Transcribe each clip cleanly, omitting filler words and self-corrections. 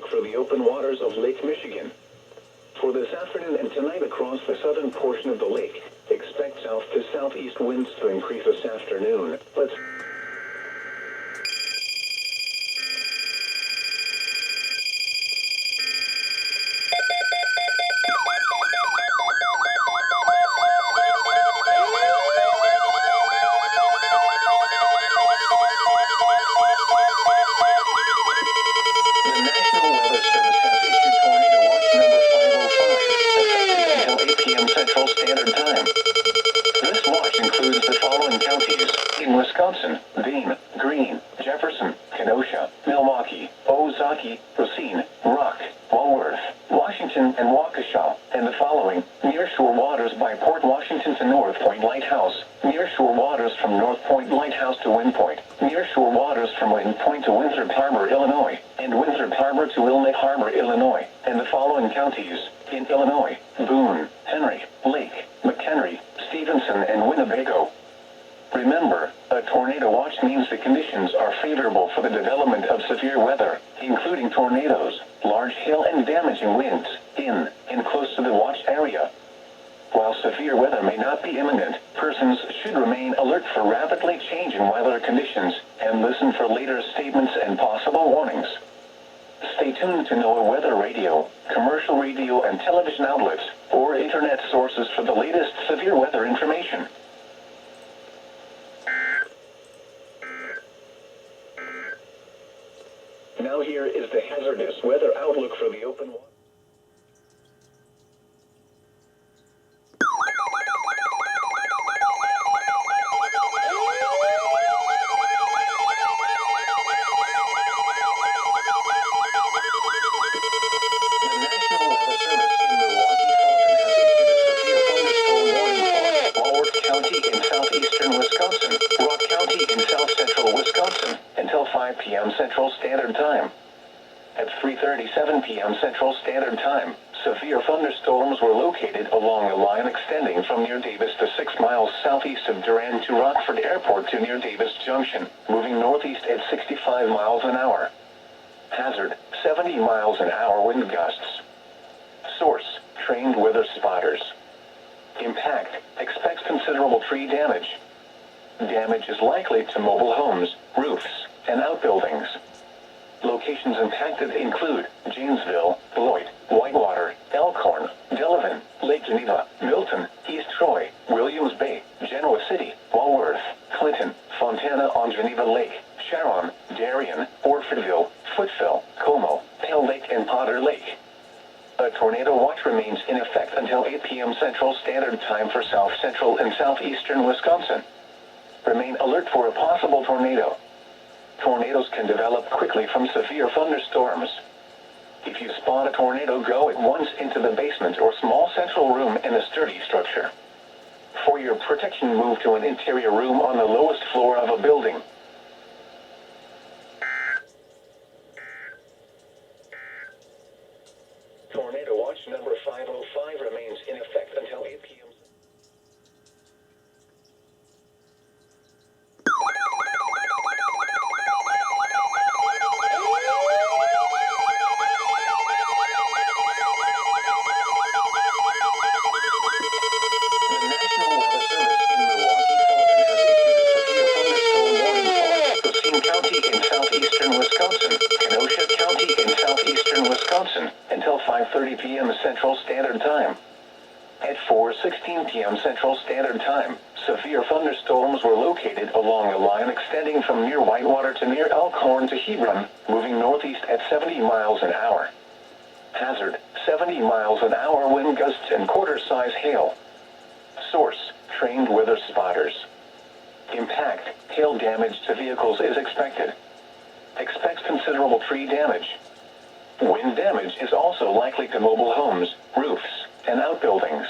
outlook for the open waters of Lake Michigan. For this afternoon and tonight across the southern portion of the lake, expect south to southeast winds to increase this afternoon. Let's Wisconsin, Dean, Greene, Jefferson, Kenosha, Milwaukee, Racine, Rock, Walworth, Washington, and Waukesha, and the following: nearshore waters by Port Washington to North Point Lighthouse, nearshore waters from North Point Lighthouse to Wind Point, nearshore waters from Wind Point to Winthrop Harbor, Illinois, and Winthrop Harbor to Wilmette Harbor, Illinois, and the following counties in Illinois: Boone, Henry, Lake, McHenry, Stevenson, and Winnebago. Remember, a tornado watch means the conditions are favorable for the development of severe weather, including tornadoes, large hail, and damaging winds, in and close to the watch area. While severe weather may not be imminent, persons should remain alert for rapidly changing weather conditions, and listen for later statements and possible warnings. Stay tuned to NOAA weather radio, commercial radio and television outlets, or internet sources for the latest severe weather information. Now here is the hazardous weather outlook for the open water. Central Standard Time. At 3:37 p.m. Central Standard Time, severe thunderstorms were located along a line extending from near Davis to 6 miles southeast of Durand to Rockford Airport to near Davis Junction, moving northeast at 65 miles an hour. Hazard: 70 miles an hour wind gusts. Source: trained weather spotters. Impact: expects considerable tree damage. Damage is likely to mobile homes, roofs, and outbuildings. Locations impacted include Janesville, Beloit, Whitewater, Elkhorn, Delavan, Lake Geneva, Milton, East Troy, Williams Bay, Genoa City, Walworth, Clinton, Fontana on Geneva Lake, Sharon, Darien, Orfordville, Footville, Como, Pale Lake, and Potter Lake. A tornado watch remains in effect until 8 p.m. Central Standard Time for south central and southeastern Wisconsin. Remain alert for a possible tornado. Tornadoes can develop quickly from severe thunderstorms. If you spot a tornado, go at once into the basement or small central room in a sturdy structure. For your protection, move to an interior room on the lowest floor of a building. Tornado watch number 505 remains in effect until 8 p.m. Until 5:30 p.m. Central Standard Time. At 4:16 p.m. Central Standard Time, severe thunderstorms were located along a line extending from near Whitewater to near Elkhorn to Hebron, moving northeast at 70 miles an hour. Hazard: 70 miles an hour wind gusts and quarter-size hail. Source: trained weather spotters. Impact: hail damage to vehicles is expected. Expects considerable tree damage. Wind damage is also likely to mobile homes, roofs, and outbuildings.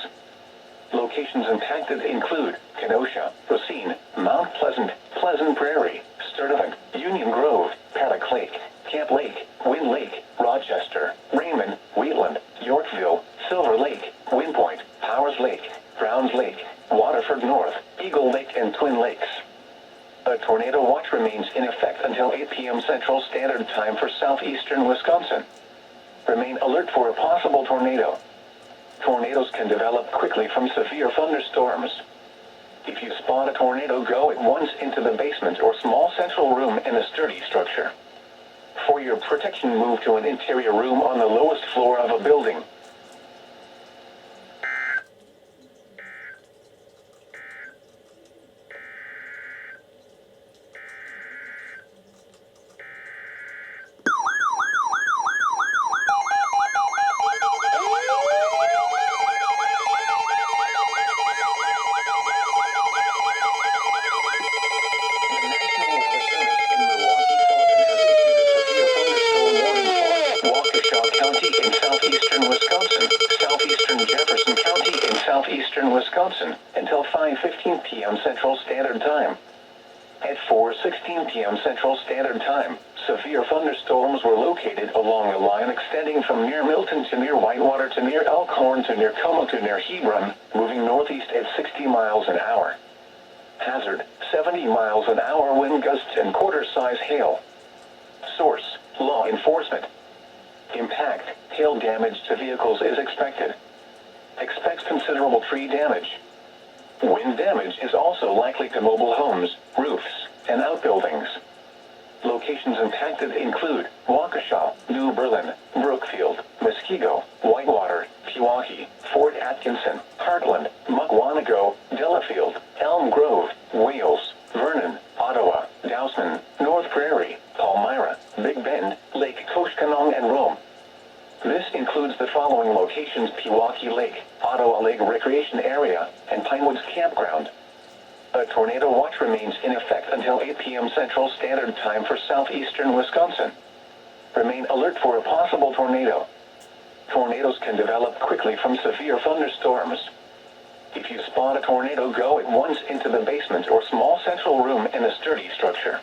Locations impacted include Kenosha, Racine, Mount Pleasant, Pleasant Prairie, Sturtevant, Union Grove, Paddock Lake, Camp Lake, Wind Lake, Rochester, Raymond, Wheatland, Yorkville, Silver Lake, Wind Point, Powers Lake, Browns Lake, Waterford North, Eagle Lake, and Twin Lakes. A tornado watch remains in effect until 8 p.m. Central Standard Time for southeastern Wisconsin. Remain alert for a possible tornado. Tornadoes can develop quickly from severe thunderstorms. If you spot a tornado, go at once into the basement or small central room in a sturdy structure. For your protection, move to an interior room on the lowest floor of a building. Wisconsin until 5:15 p.m. Central Standard Time. At 4:16 p.m. Central Standard Time, severe thunderstorms were located along a line extending from near Milton to near Whitewater to near Elkhorn to near Como to near Hebron, moving northeast at 60 miles an hour. Hazard, 70 miles an hour wind gusts and quarter-size hail. Source, law enforcement. Impact, hail damage to vehicles is expected. Expects considerable tree damage. Wind damage is also likely to mobile homes, roofs, and outbuildings. Locations impacted include Waukesha, New Berlin, Brookfield, Muskego, Whitewater, Pewaukee, Fort Atkinson, Heartland, Mukwonago, Delafield, Elm Grove, Wales, Vernon, Ottawa, Dousman, North Prairie, Palmyra, Big Bend, Lake Koshkonong, and Rome. This includes the following locations: Pewaukee Lake, Ottawa Lake Recreation Area, and Pinewoods Campground. A tornado watch remains in effect until 8 p.m. Central Standard Time for southeastern Wisconsin. Remain alert for a possible tornado. Tornadoes can develop quickly from severe thunderstorms. If you spot a tornado, go at once into the basement or small central room in a sturdy structure.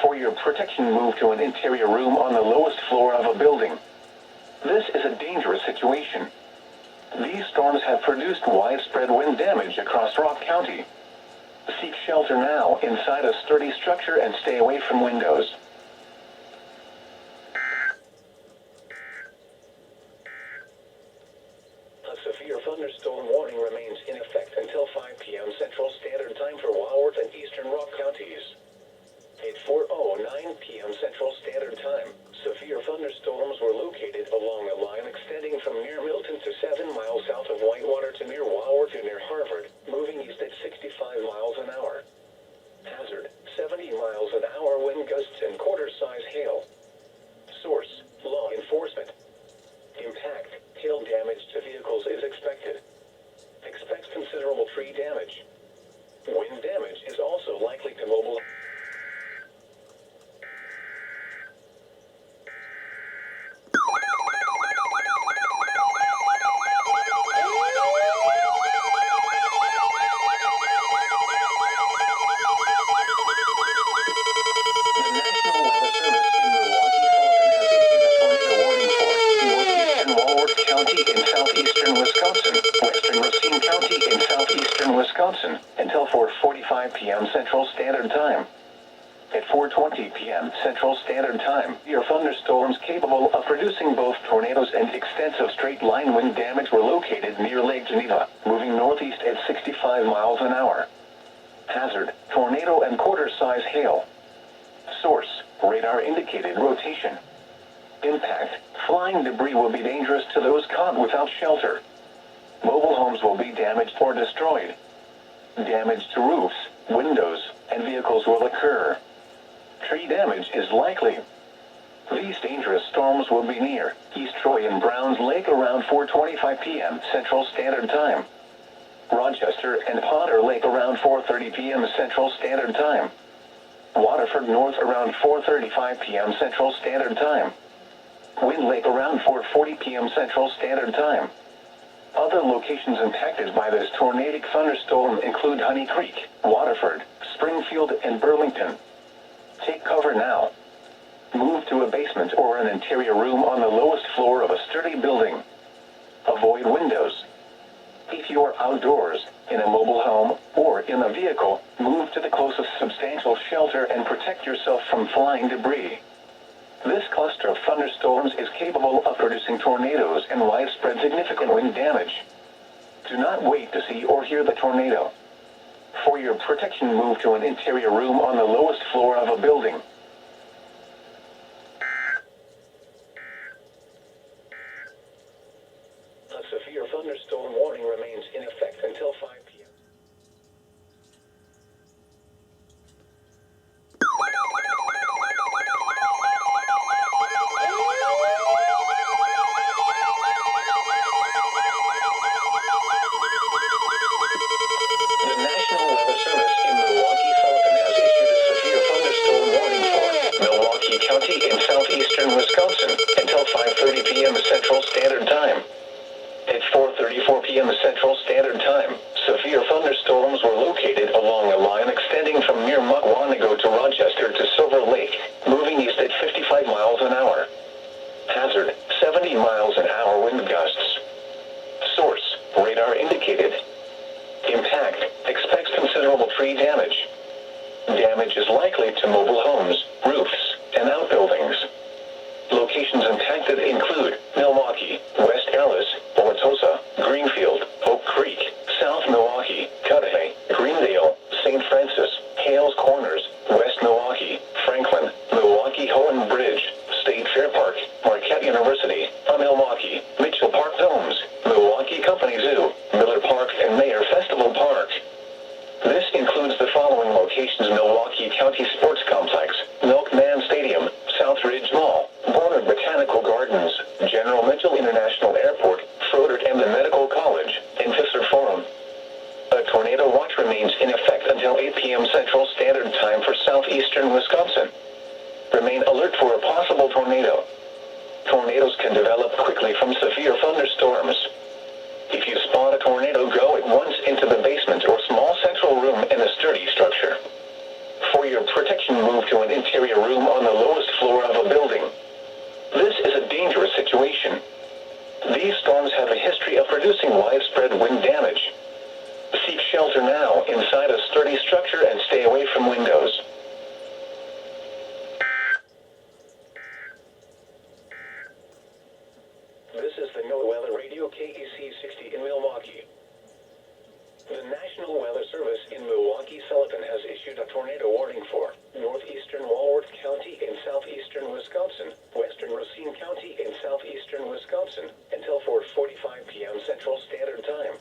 For your protection, move to an interior room on the lowest floor of a building. This is a dangerous situation. These storms have produced widespread wind damage across Rock County. Seek shelter now inside a sturdy structure and stay away from windows. A severe thunderstorm warning remains in effect until 5 p.m. Central Standard Time for Wauwart and eastern Rock counties. At 4:09 p.m. Central Standard Time, severe thunderstorms were located along a line extending from near Milton to 7 miles south of Whitewater to near Wauwart to near Harvard, moving east at 65 miles an hour. Hazard, 70 miles an hour wind gusts and quarter-size hail. Source, law enforcement. Impact, hail damage to vehicles is expected. Expects considerable tree damage. Wind damage is also likely to mobile. Wisconsin until 4:45 p.m. Central Standard Time. At 4:20 p.m. Central Standard Time, your thunderstorms capable of producing both tornadoes and extensive straight-line wind damage were located near Lake Geneva, moving northeast at 65 miles an hour. Hazard, tornado and quarter-size hail. Source, radar indicated rotation. Impact, flying debris will be dangerous to those caught without shelter. Mobile homes will be damaged or destroyed. Damage to roofs, windows, and vehicles will occur. Tree damage is likely. These dangerous storms will be near East Troy and Browns Lake around 4:25 p.m. Central Standard Time. Rochester and Potter Lake around 4:30 p.m. Central Standard Time. Waterford North around 4:35 p.m. Central Standard Time. Wind Lake around 4:40 p.m. Central Standard Time. Other locations impacted by this tornadic thunderstorm include Honey Creek, Waterford, Springfield, and Burlington. Take cover now. Move to a basement or an interior room on the lowest floor of a sturdy building. Avoid windows. If you are outdoors, in a mobile home, or in a vehicle, move to the closest substantial shelter and protect yourself from flying debris. This cluster of thunderstorms is capable of producing tornadoes and widespread significant wind damage. Do not wait to see or hear the tornado. For your protection, move to an interior room on the lowest floor of a building. A severe thunderstorm warning remains in effect until 5 p.m. The National Weather Service in Milwaukee Sullivan has issued a severe thunderstorm warning for Milwaukee County in southeastern Wisconsin until 5:30 p.m. Central Standard Time. At 4:34 p.m. Central Standard Time, severe thunderstorms were located along a line extending from near Muckwonago to Rochester to Silver Lake, moving east at 55 miles an hour. Hazard, 70 miles an hour wind gusts. Source, radar indicated. Impact, expects considerable tree damage. Damage is likely to mobile homes, roofs, and outbuildings. Locations impacted include Milwaukee, West Allis, Wauwatosa, Greenfield, Oak Creek, South Milwaukee, Cudahy, Greendale, St. Francis, Hales Corners, West Milwaukee, Franklin, Milwaukee Hohen Bridge, State Fair Park, Marquette University, Milwaukee, Mitchell Park Domes, Milwaukee Company Zoo, Miller Park, and Mayer Festival Park. This includes the following locations: Milwaukee County Sports Complex, Milkman Stadium, Southridge Mall, Bonner Botanical Gardens, General Mitchell International Airport, Froedtert and the Medical College, and Visser Forum. A tornado watch remains in effect until 8 p.m. Central Standard Time for southeastern Wisconsin. Remain alert for a possible tornado. Tornadoes can develop quickly from severe thunderstorms. If you spot a tornado, go at once into the basement or small central room in a sturdy structure. For your protection, move to an interior room on the lowest floor of a building. This is a dangerous situation. These storms have a history of producing widespread wind damage. Seek shelter now inside a sturdy structure and stay away from windows. This is the NOAA Radio KEC 60 in Milwaukee. The National Weather Service in Milwaukee Sullivan has issued a tornado warning for northeastern Walworth County in southeastern Wisconsin, western Racine County in southeastern Wisconsin, until 4:45 p.m. Central Standard Time.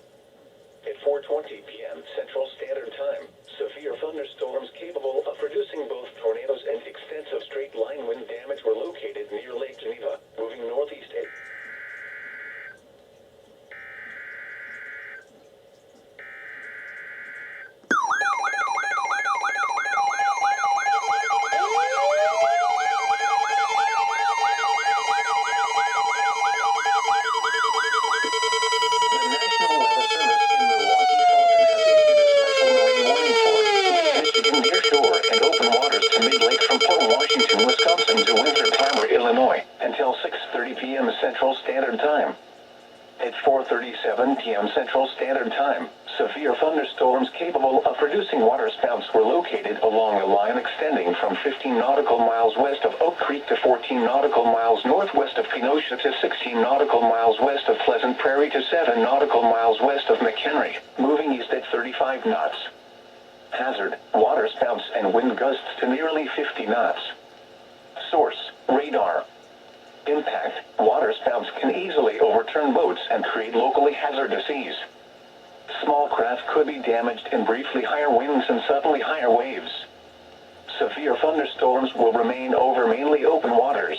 At 4:20 p.m. Central Standard Time, severe thunderstorms capable of producing both tornadoes and extensive straight-line wind damage were located near Lake Geneva, moving northeast at Illinois, until 6:30 p.m. Central Standard Time. At 4:37 p.m. Central Standard Time, severe thunderstorms capable of producing waterspouts were located along a line extending from 15 nautical miles west of Oak Creek to 14 nautical miles northwest of Kenosha to 16 nautical miles west of Pleasant Prairie to 7 nautical miles west of McHenry, moving east at 35 knots. Hazard, waterspouts and wind gusts to nearly 50 knots. Source, radar. Impact, waterspouts can easily overturn boats and create locally hazardous seas. Small craft could be damaged in briefly higher winds and suddenly higher waves. Severe thunderstorms will remain over mainly open waters.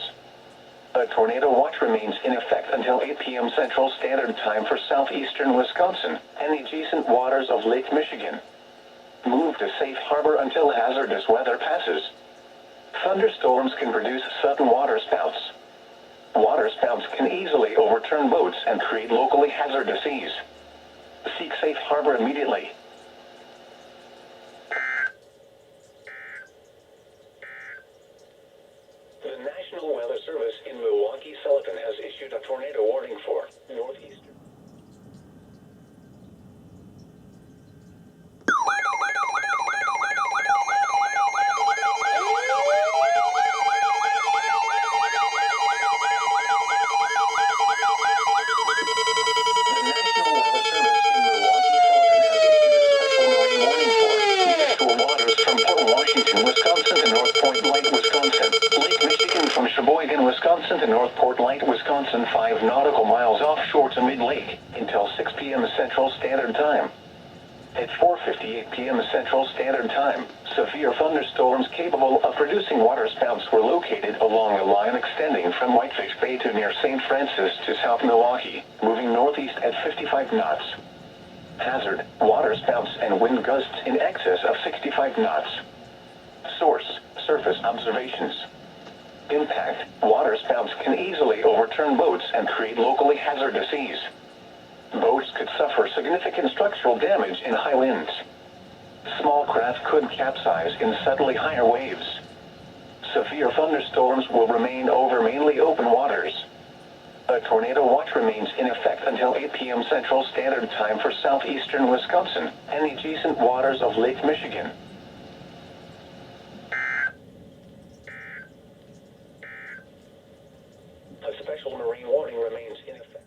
A tornado watch remains in effect until 8 p.m. Central Standard Time for southeastern Wisconsin and the adjacent waters of Lake Michigan. Move to safe harbor until hazardous weather passes. Thunderstorms can produce sudden waterspouts. Waterspouts can easily overturn boats and create locally hazardous seas. Seek safe harbor immediately. The National Weather Service in Milwaukee Sullivan has issued a tornado warning for northeastern. Wisconsin to Northport Light, Wisconsin, 5 nautical miles offshore to mid-lake, until 6 p.m. Central Standard Time. At 4:58 p.m. Central Standard Time, severe thunderstorms capable of producing waterspouts were located along a line extending from Whitefish Bay to near St. Francis to South Milwaukee, moving northeast at 55 knots. Hazard, waterspouts and wind gusts in excess of 65 knots. Source, surface observations. Impact, waterspouts can easily overturn boats and create locally hazardous seas. Boats could suffer significant structural damage in high winds. Small craft could capsize in suddenly higher waves. Severe thunderstorms will remain over mainly open waters. A tornado watch remains in effect until 8 p.m. Central Standard Time for southeastern Wisconsin and adjacent waters of Lake Michigan. A special marine warning remains in effect.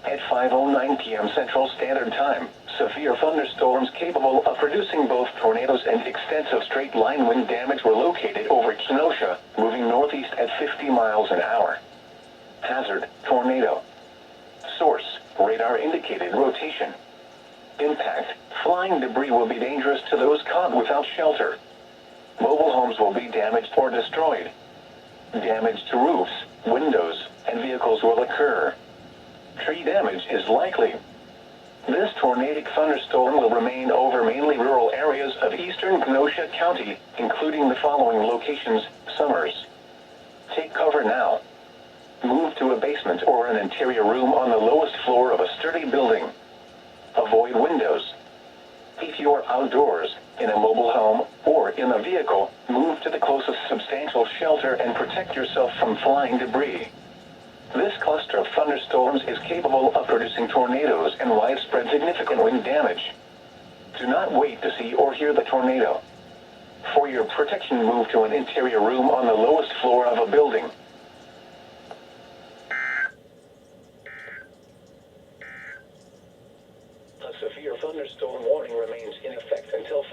At 5:09 p.m. Central Standard Time, severe thunderstorms capable of producing both tornadoes and extensive straight-line wind damage were located over Kenosha, moving northeast at 50 miles an hour. Hazard, tornado. Source, radar indicated rotation. Impact, flying debris will be dangerous to those caught without shelter. Mobile homes will be damaged or destroyed. Damage to roofs, windows, and vehicles will occur. Tree damage is likely. This tornadic thunderstorm will remain over mainly rural areas of eastern Kenosha County, including the following locations: Summers. Take cover now. Move to a basement or an interior room on the lowest floor of a sturdy building. Avoid windows. If you are outdoors, in a mobile home, or in a vehicle, move to the closest substantial shelter and protect yourself from flying debris. This cluster of thunderstorms is capable of producing tornadoes and widespread significant wind damage. Do not wait to see or hear the tornado. For your protection, move to an interior room on the lowest floor of a building. A severe thunderstorm warning remains in effect until